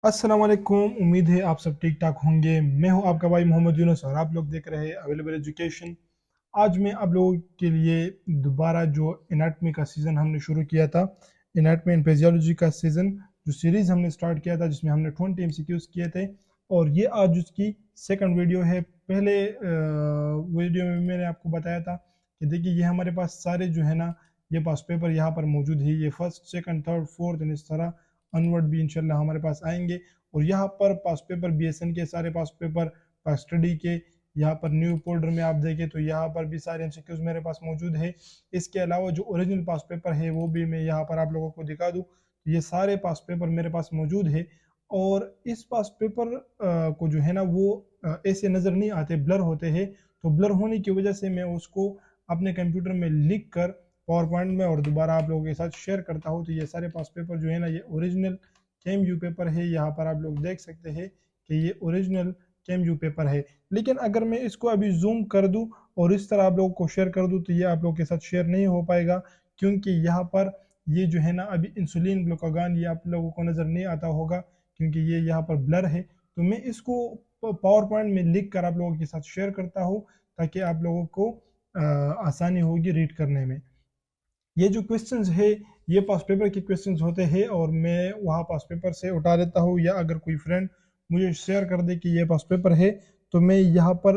अस्सलाम वालेकुम। उम्मीद है आप सब ठीक ठाक होंगे। मैं हूं आपका भाई मोहम्मद यूनुस और आप लोग देख रहे हैं अवेलेबल एजुकेशन। आज मैं आप लोगों के लिए दोबारा जो एनाटमी का सीज़न हमने शुरू किया था, एनाटमी एंड फिजियोलॉजी का सीज़न जो सीरीज़ हमने स्टार्ट किया था जिसमें हमने 20 एमसीक्यूज किए थे, और ये आज उसकी सेकंड वीडियो है। पहले वीडियो में मैंने आपको बताया था कि देखिए ये हमारे पास सारे जो है ना, ये पास पेपर यहाँ पर मौजूद है। ये फर्स्ट सेकंड थर्ड फोर्थ इस तरह अनवर्ड भी इंशाल्लाह हमारे पास आएंगे। और यहाँ पर पास पेपर बीएसएन के सारे पास पेपर, पास स्टडी के, यहाँ पर न्यू फोल्डर में आप देखें तो यहाँ पर भी सारे एमसीक्यूज मेरे पास मौजूद है। इसके अलावा जो ओरिजिनल पास पेपर है वो भी मैं यहाँ पर आप लोगों को दिखा दूँ। ये सारे पास पेपर मेरे पास मौजूद है। और इस पास पेपर को जो है ना वो ऐसे नज़र नहीं आते, ब्लर होते हैं। तो ब्लर होने की वजह से मैं उसको अपने कंप्यूटर में लिख कर पावर पॉइंट में और दोबारा आप लोगों के साथ शेयर करता हूँ। तो ये सारे पास पेपर जो है ना, ये ओरिजिनल केम यू पेपर है। यहाँ पर आप लोग देख सकते हैं कि ये ओरिजिनल केम यू पेपर है। लेकिन अगर मैं इसको अभी जूम कर दूं और इस तरह आप लोगों को शेयर कर दूं तो ये आप लोगों के साथ शेयर नहीं हो पाएगा, क्योंकि यहाँ पर ये जो है ना अभी इंसुलिन ग्लूकागॉन ये आप लोगों को नज़र नहीं आता होगा, क्योंकि ये यहाँ पर ब्लर है। तो मैं इसको पावर पॉइंट में लिख कर आप लोगों के साथ शेयर करता हूँ ताकि आप लोगों को आसानी होगी रीड करने में। ये जो क्वेश्चंस है ये पास पेपर के क्वेश्चंस होते हैं और मैं वहाँ पास पेपर से उठा लेता हूँ, या अगर कोई फ्रेंड मुझे शेयर कर दे कि ये पास पेपर है तो मैं यहाँ पर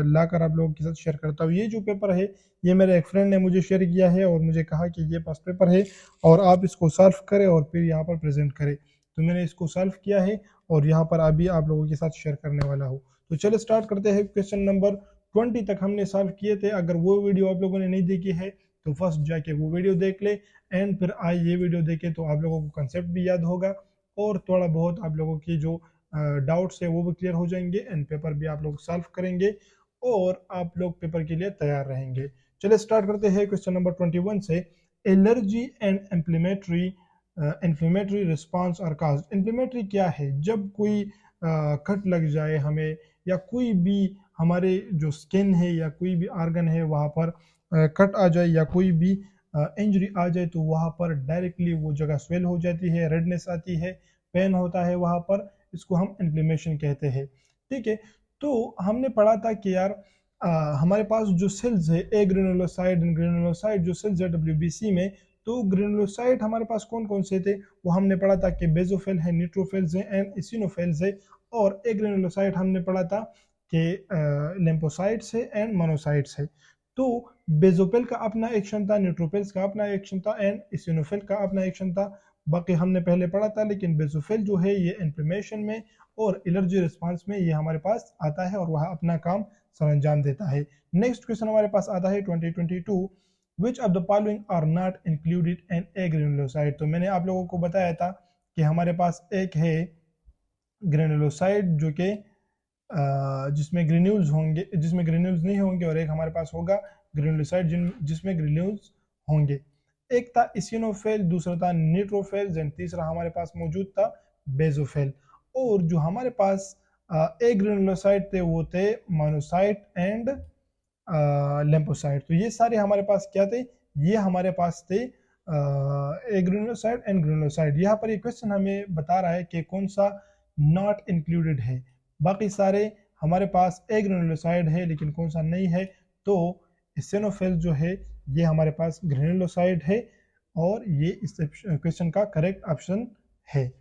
लाकर आप लोगों के साथ शेयर करता हूँ। ये जो पेपर है ये मेरे एक फ्रेंड ने मुझे शेयर किया है और मुझे कहा कि ये पास पेपर है और आप इसको सॉल्व करें और फिर यहाँ पर प्रेजेंट करें। तो मैंने इसको सॉल्व किया है और यहाँ पर अभी आप लोगों के साथ शेयर करने वाला हूँ। तो चलो स्टार्ट करते हैं। क्वेश्चन नंबर 20 तक हमने सॉल्व किए थे। अगर वो वीडियो आप लोगों ने नहीं देखी है तो फर्स्ट जाके वो वीडियो देख ले, एंड फिर आए ये वीडियो देखे तो आप लोगों को कंसेप्ट भी याद होगा और थोड़ा बहुत आप लोगों की जो डाउट्स है वो भी क्लियर हो जाएंगे, एंड पेपर भी आप लोग सॉल्व करेंगे और आप लोग पेपर के लिए तैयार रहेंगे। चलिए स्टार्ट करते हैं क्वेश्चन नंबर 21 से। Allergy and inflammatory response are caused. Inflammatory क्या है? जब कोई कट लग जाए हमें, या कोई भी हमारे जो स्किन है या कोई भी आर्गन है वहाँ पर कट आ जाए या कोई भी इंजरी आ जाए तो वहाँ पर डायरेक्टली वो जगह स्वेल हो जाती है, रेडनेस आती है, पेन होता है वहाँ पर। इसको हम इन्फ्लेमेशन कहते हैं। ठीक है। तो हमने पढ़ा था कि यार हमारे पास जो सेल्स है ए ग्रेनुलोसाइड एंड ग्रेनुलोसाइड जो सेल्स है डब्ल्यूबीसी में, तो ग्रेनुलोसाइड हमारे पास कौन कौन से थे वो हमने पढ़ा था कि बेजोफिल है, न्यूट्रोफिल्स है एंड इसिनोफिल्स है। और ए ग्रेनुलोसाइड हमने पढ़ा था कि लिम्फोसाइट्स है एंड मोनोसाइट्स है। तो बेजोफिल का अपना एक्शन था, न्यूट्रोफिल्स का अपना एक्शन था एंड इसिनोफिल का अपना एक्शन था। बाकी हमने पहले पढ़ा था, लेकिन बेजोफिल जो है ये इन्फ्लेमेशन में और एलर्जी रिस्पांस में ये हमारे पास आता है और वह अपना काम सरंजाम देता है। नेक्स्ट क्वेश्चन हमारे पास आता है 2022, which of the following are not included in a granulocyte. तो मैंने आप लोगों को बताया था कि हमारे पास एक है ग्रेनुलोसाइड जो कि जिसमें ग्रेन्यूल्स होंगे, जिसमें ग्रेन्यूल्स नहीं होंगे, और एक हमारे पास होगा ग्रेनुलोसाइड जिसमें ग्रेन्यूल्स होंगे। एक था इसिनोफिल, दूसरा था न्यूट्रोफिल एंड तीसरा हमारे पास मौजूद था बेजोफिल। और जो हमारे पास एक ग्रेनुलोसाइड थे वो थे मोनोसाइट एंड लिम्फोसाइट। तो ये सारे हमारे पास क्या थे? ये हमारे पास थे ग्रेनुलोसाइड एंड ग्रेनुलोसाइड। यहाँ पर ये क्वेश्चन हमें बता रहा है कि कौन सा नॉट इंक्लूडेड है। बाकी सारे हमारे पास एक ग्रेनुलोसाइड है, लेकिन कौन सा नहीं है? तो इसिनोफिल जो है ये हमारे पास ग्रेनुलोसाइड है और ये इस क्वेश्चन का करेक्ट ऑप्शन है।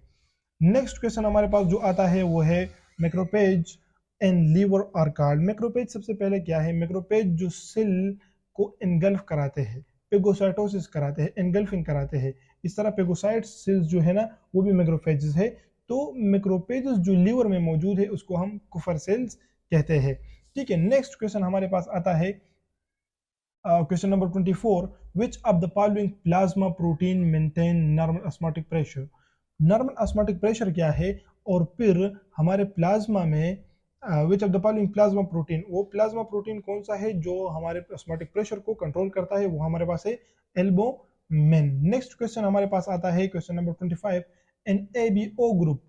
नेक्स्ट क्वेश्चन हमारे पास जो आता है वो है मैक्रोपेज एंड लीवर आर कॉल्ड। मैक्रोपेज सबसे पहले क्या है? मैक्रोपेज जो सेल को इनगल्फ कराते हैं, पेगोसाइटोसिस कराते हैं, एनगल्फिंग कराते हैं। इस तरह पेगोसाइट सेल्स जो है ना वो भी मैक्रोफेजेस है। तो मैक्रोपेजेस जो लीवर में मौजूद है उसको हम कुफर सेल्स कहते हैं। ठीक है। नेक्स्ट क्वेश्चन हमारे पास आता है question number 24, which of the following plasma protein maintain normal osmotic pressure. Normal osmotic pressure क्या है? और फिर हमारे प्लाज्मा में विच of the following plasma protein, वो प्लाज्मा प्रोटीन कौन सा है जो हमारे ऑस्मोटिक प्रेशर को कंट्रोल करता है? वो हमारे पास है एल्बुमिन। नेक्स्ट क्वेश्चन हमारे पास आता है question number 25, in ABO group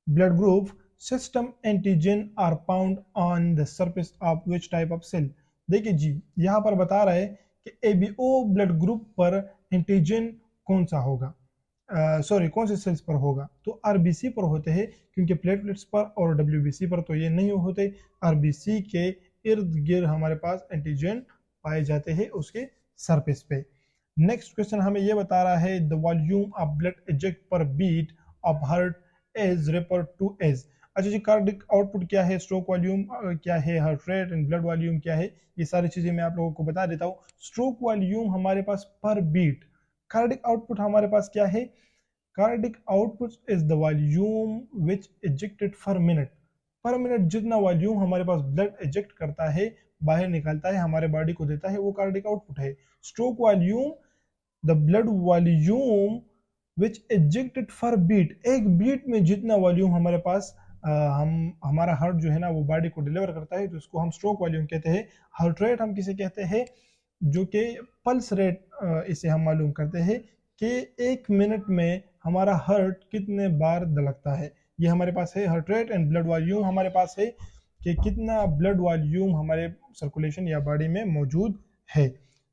blood group system antigen are found on the surface of which type of cell. देखिए जी, यहाँ पर बता रहा है कि एबीओ ब्लड ग्रुप पर एंटीजन कौन सा होगा। सॉरी कौन से सेल्स पर होगा, तो आरबीसी पर होते हैं, क्योंकि प्लेटलेट्स पर और डब्ल्यूबीसी पर तो ये नहीं होते। आरबीसी के इर्द गिर्द हमारे पास एंटीजन पाए जाते हैं उसके सरफेस पे। नेक्स्ट क्वेश्चन हमें ये बता रहा है the volume of blood eject per beat of heart is refer to as. अच्छा जी, कार्डिक आउटपुट क्या है, स्ट्रोक वॉल्यूम क्या है, heart rate and blood volume क्या है, ये सारी चीजें मैं आप लोगों को बता देता हूँ। स्ट्रोक वॉल्यूम हमारे पास पर बीट, कार्डिक आउटपुट हमारे पास क्या है, cardiac output is the volume which ejected पर मिनट जितना वॉल्यूम हमारे पास ब्लड इजेक्ट करता है, बाहर निकालता है, हमारे बॉडी को देता है, वो कार्डिक आउटपुट है। Stroke volume the blood volume which ejected for beat, एक बीट में जितना वॉल्यूम हमारे पास हमारा हार्ट जो है ना वो बॉडी को डिलीवर करता है, तो उसको हम स्ट्रोक वॉल्यूम कहते हैं। हार्ट रेट हम किसे कहते हैं, जो कि पल्स रेट, इसे हम मालूम करते हैं कि एक मिनट में हमारा हार्ट कितने बार धड़कता है, ये हमारे पास है heart rate. And blood volume हमारे पास है कि कितना ब्लड वॉल्यूम हमारे सर्कुलेशन या बॉडी में मौजूद है।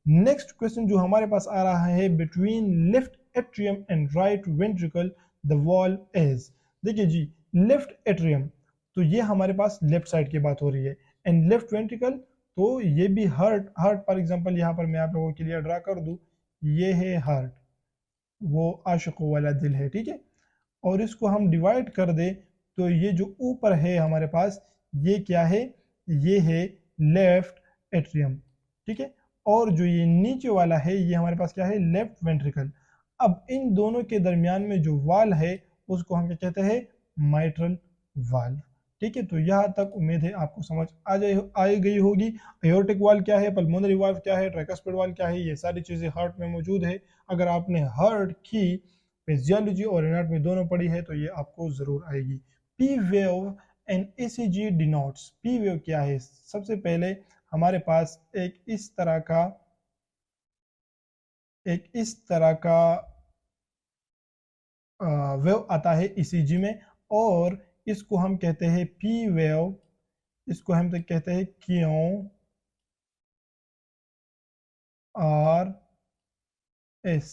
नेक्स्ट क्वेश्चन जो हमारे पास आ रहा है, between left atrium and right ventricle the wall is. देखिए जी, लेफ्ट एट्रियम तो ये हमारे पास लेफ्ट साइड की बात हो रही है, एंड लेफ्ट वेंट्रिकल तो ये भी हार्ट फॉर एग्जांपल यहाँ पर मैं आप लोगों के लिए ड्रा कर दूं, ये है हार्ट, वो आशिकों वाला दिल है, ठीक है। और इसको हम डिवाइड कर दे तो ये जो ऊपर है हमारे पास ये क्या है, ये है लेफ्ट एट्रियम, ठीक है। और जो ये नीचे वाला है ये हमारे पास क्या है, लेफ्ट वेंट्रिकल। अब इन दोनों के दरमियान में जो वाल है उसको हम क्या कहते हैं, माइट्रल वाल्व, ठीक है। तो यहाँ तक उम्मीद है आपको समझ आ गई होगी। एयोर्टिक वाल्व क्या है, पल्मोनरी वाल्व क्या है, ट्राइकस्पिड वाल्व क्या है, ये सारी चीजें हार्ट में मौजूद है। अगर आपने हार्ट की फिजियोलॉजी और एनाटॉमी दोनों पढ़ी है तो ये आपको जरूर आएगी। P wave and ECG denotes, P wave क्या है, सबसे पहले हमारे पास एक इस तरह का वेव आता है ईसीजी में, और इसको हम कहते हैं पी वेव, इसको हम तो कहते हैं क्यों आर एस,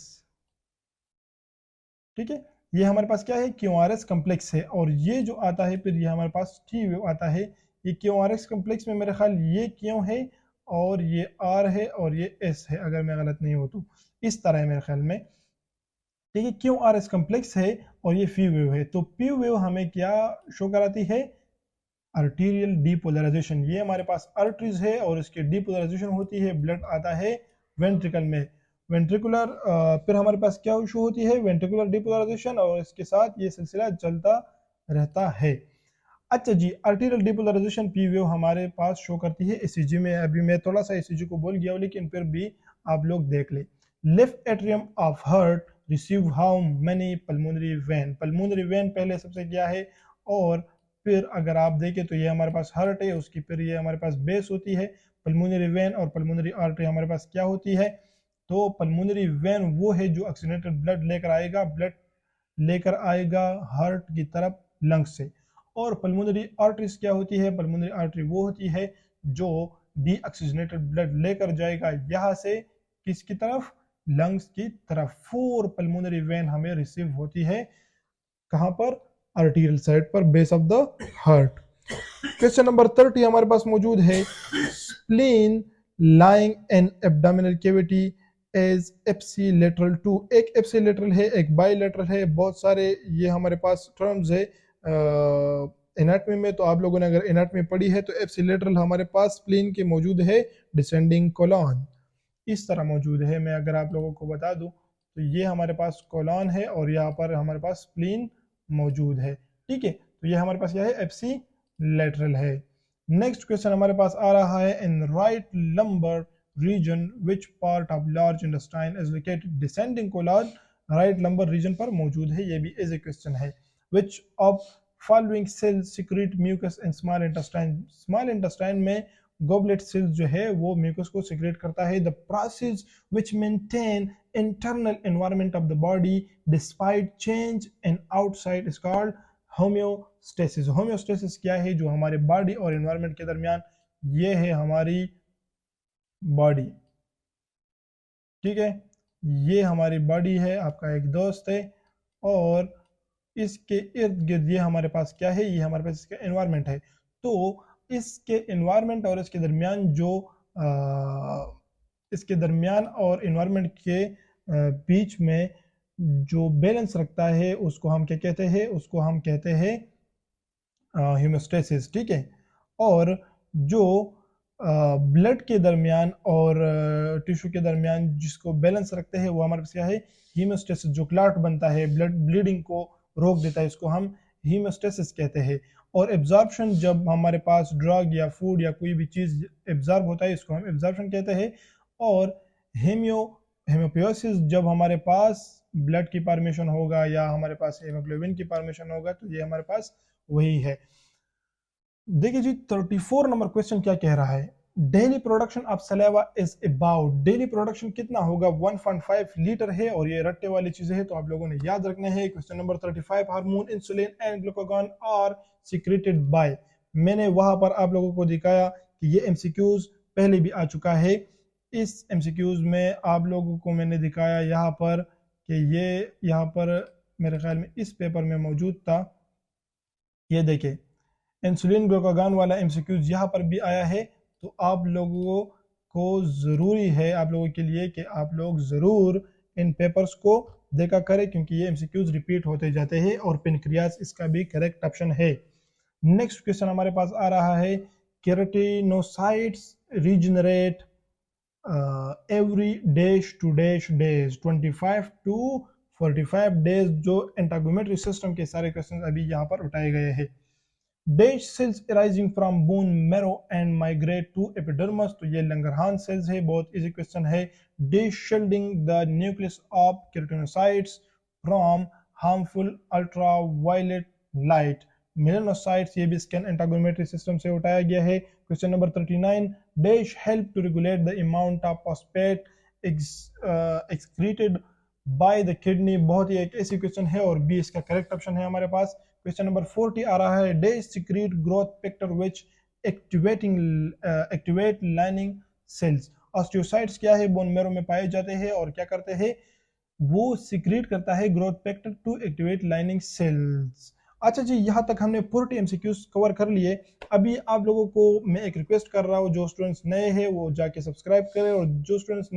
ठीक है। ये हमारे पास क्या है, क्यू आर एस कम्प्लेक्स है। और ये जो आता है फिर ये हमारे पास टी वेव आता है। ये क्यू आर एस कम्प्लेक्स में मेरे ख्याल ये क्यों है और ये आर है और ये एस है, अगर मैं गलत नहीं हो तो इस तरह है मेरे ख्याल में, ठीक है। क्यू आर एस कम्प्लेक्स है और ये पी वेव है। तो पी वेव हमें क्या शो कराती है, आर्टीरियल डीपोलराइजेशन। ये हमारे पास आर्टरीज है और इसकी डीपोलराइजेशन होती है, ब्लड आता है वेंट्रिकल में, वेंट्रिकुलर फिर हमारे पास क्या शो होती है, वेंट्रिकुलर डीपोलराइजेशन, और इसके साथ ये सिलसिला चलता रहता है। अच्छा जी, आर्टीरियल डीपोलराइजेशन पी वेव हमारे पास शो करती है ईसीजी में। अभी मैं थोड़ा सा ईसीजी को बोल गया हूँ लेकिन फिर भी आप लोग देख ले। Left atrium of heart receive how many pulmonary vein, pulmonary vein पहले सबसे क्या है, और फिर अगर आप देखें तो ये हमारे पास हार्ट है, उसकी फिर ये हमारे पास बेस होती है पल्मोनरी वेन, और पल्मोनरी आर्टरी हमारे पास क्या होती है, तो पल्मोनरी वेन वो है जो ऑक्सीजनेटेड ब्लड लेकर आएगा हार्ट की तरफ लंग्स से। और पल्मोनरी आर्टरीज क्या होती है, पल्मोनरी आर्टरी वो होती है जो डीऑक्सीजनेटेड ब्लड लेकर जाएगा यहाँ से किसकी तरफ, लंग्स की तरफ। 4 पल्मोनरी वेन हमें रिसीव होती है कहां पर, आर्टीरियल साइड पर, base of the heart. Question number 30 हमारे पास मौजूद है, spleen lying in abdominal cavity as ipsilateral to, एक एप्सी लेटरल है एक बाई लेटरल है, बहुत सारे ये हमारे पास टर्म्स है एनाटमी में। तो आप लोगों ने अगर एनाटमी पढ़ी है तो एप्सी लेटरल हमारे पास स्प्लीन के मौजूद है डिसेंडिंग कोलॉन, इस तरह मौजूद है। मैं अगर आप लोगों को बता दूं तो ये हमारे पास कोलॉन है और यहाँ पर हमारे पास स्प्लीन मौजूद है, ठीक है। तो ये हमारे पास क्या है, एप्सी लेटरल है। नेक्स्ट क्वेश्चन हमारे पास आ रहा है, in right lumbar region which part of large intestine is located, descending colon right lumbar region पर मौजूद है, ये भी इजी क्वेश्चन है। Which of following cells secrete mucus in small intestine, small intestine में गॉबलेट सेल्स जो है वो म्यूकस को सिक्रेट करता है। The process which maintain internal environment of the body despite change in outside is called homeostasis. Homeostasis क्या है, जो हमारे बॉडी और एनवायरनमेंट के दरमियान, ये है हमारी बॉडी, ठीक है, ये हमारी बॉडी है, आपका एक दोस्त है और इसके इर्द गिर्द ये हमारे पास क्या है, ये हमारे पास इसका एनवायरनमेंट है। तो इसके एनवायरनमेंट और इसके दरमियान जो इसके दरमियान और एनवायरनमेंट के बीच में जो बैलेंस रखता है उसको हम क्या कहते हैं, उसको हम कहते हैं हीमोस्टेसिस, ठीक है। और जो ब्लड के दरमियान और टिश्यू के दरमियान जिसको बैलेंस रखते हैं वो हमारे पास क्या है, हीमोस्टेसिस। जो क्लॉट बनता है, ब्लड ब्लीडिंग को रोक देता है, इसको हम हीमोस्टेसिस कहते हैं। और एब्जॉर्प्शन, जब हमारे पास ड्रग या फूड या कोई भी चीज़ एब्जॉर्ब होता है, इसको हम एब्जॉर्प्शन कहते हैं। और हेमियोपोएसिस, जब हमारे पास ब्लड की फॉर्मेशन होगा या हमारे पास हेमोग्लोबिन की फॉर्मेशन होगा, तो ये हमारे पास वही है। देखिए जी 34 नंबर क्वेश्चन क्या कह रहा है, daily production of saliva is about, daily production कितना होगा, 1.5 लीटर है और ये रट्टे वाली चीजें है तो आप लोगों ने याद रखना है। Question number 35, hormone insulin and glucagon are secreted by, मैंने वहां पर आप लोगों को दिखाया कि ये एमसीक्यूज पहले भी आ चुका है। इस एमसीक्यूज में आप लोगों को मैंने दिखाया यहाँ पर कि ये यहाँ पर मेरे ख्याल में इस पेपर में मौजूद था। ये देखिए इंसुलिन ग्लूकागॉन वाला एमसीक्यूज यहाँ पर भी आया है। तो आप लोगों को ज़रूरी है, आप लोगों के लिए, कि आप लोग ज़रूर इन पेपर्स को देखा करें क्योंकि ये एमसीक्यूज रिपीट होते जाते हैं और पेनक्रियास इसका भी करेक्ट ऑप्शन है। नेक्स्ट क्वेश्चन हमारे पास आ रहा है, keratinocytes regenerate every dash to dash days 25 to 45 days. जो एंटागोमेट्री सिस्टम के सारे क्वेश्चन अभी यहाँ पर उठाए गए हैं। Dash cells arising from bone marrow and migrate to epidermis, तो ये लंगरहान सेल्स है, बहुत इजी क्वेश्चन है। Dash shielding the nucleus of keratinocytes from harmful ultraviolet light, melanocytes, ये भी स्कैन एंटागोमेट्री सिस्टम से उठाया गया है। Question number 39, dash help to regulate the amount of phosphate excreted by the kidney, बहुत ही एक ऐसी क्वेश्चन है और बी इसका करेक्ट ऑप्शन है हमारे पास। क्वेश्चन नंबर 40 आ रहा है, dash secrete growth factor which activate lining cells, osteocytes क्या है, बोन मैरो में पाए जाते हैं और क्या करते हैं, वो सीक्रेट करता है growth factor to activate lining cells. अच्छा जी, यहाँ तक हमने 40 एमसीक्यूज कवर कर लिए। अभी आप लोगों को मैं एक रिक्वेस्ट कर रहा हूँ, जो स्टूडेंट्स नए हैं वो जाके सब्सक्राइब करें और जो स्टूडेंट्स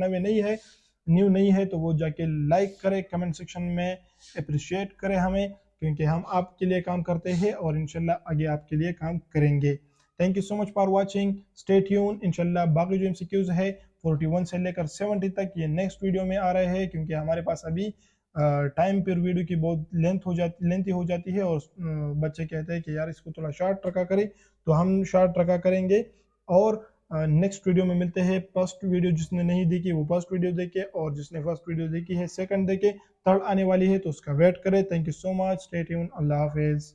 न्यू नहीं है तो वो जाके लाइक करें, कमेंट सेक्शन में अप्रिशिएट करें हमें, क्योंकि हम आपके लिए काम करते हैं और इंशाल्लाह आगे आपके लिए काम करेंगे। Thank you so much for watching, stay tune. इंशाल्लाह बाकी जो एमसीक्यूज है 41 से लेकर 70 तक ये नेक्स्ट वीडियो में आ रहे हैं, क्योंकि हमारे पास अभी टाइम पर वीडियो की बहुत लेंथी हो जाती है और बच्चे कहते हैं कि यार इसको थोड़ा शॉर्ट रखा करें, तो हम शॉर्ट रखा करेंगे। और नेक्स्ट वीडियो में मिलते हैं। फर्स्ट वीडियो जिसने नहीं देखी वो फर्स्ट वीडियो देखे और जिसने फर्स्ट वीडियो देखी है सेकंड देखे, थर्ड आने वाली है तो उसका वेट करें। Thank you so much, stay tune, Allah Hafiz.